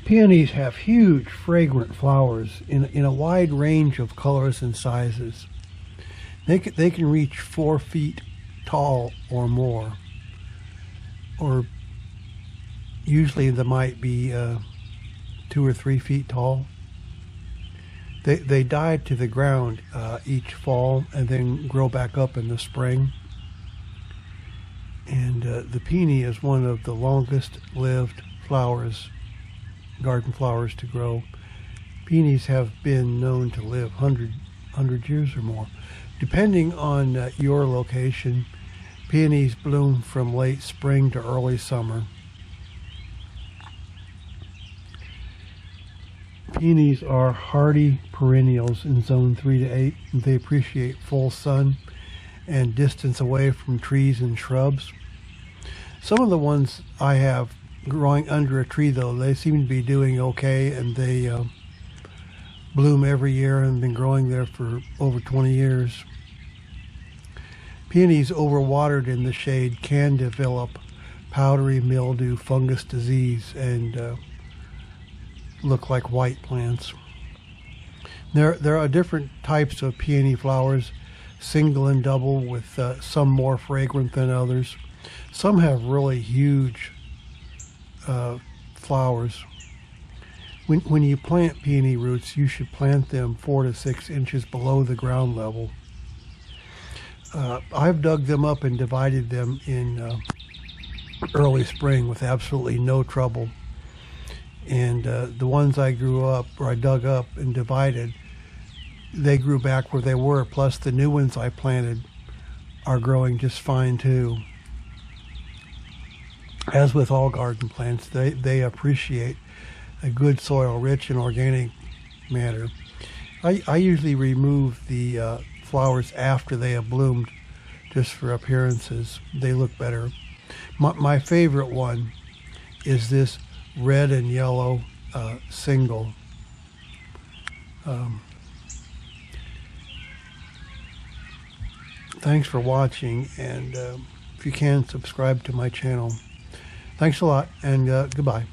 Peonies have huge, fragrant flowers in a wide range of colors and sizes. They can reach 4 feet tall or more, or usually they might be 2 or 3 feet tall. They die to the ground each fall and then grow back up in the spring. And the peony is one of the longest lived flowers, garden flowers, to grow. Peonies have been known to live 100 years or more. Depending on your location, peonies bloom from late spring to early summer. Peonies are hardy perennials in zone 3 to 8. They appreciate full sun and distance away from trees and shrubs. Some of the ones I have growing under a tree, though, they seem to be doing okay, and they bloom every year and have been growing there for over 20 years. Peonies overwatered in the shade can develop powdery mildew fungus disease and look like white plants. There are different types of peony flowers, single and double, with some more fragrant than others. Some have really huge flowers. When you plant peony roots, you should plant them 4 to 6 inches below the ground level. I've dug them up and divided them in early spring with absolutely no trouble. And the ones I dug up and divided, they grew back where they were. Plus the new ones I planted are growing just fine too. As with all garden plants, they appreciate a good soil, rich in organic matter. I usually remove the flowers after they have bloomed, just for appearances. They look better. My favorite one is this red and yellow single. Thanks for watching, and if you can, subscribe to my channel. Thanks a lot, and goodbye.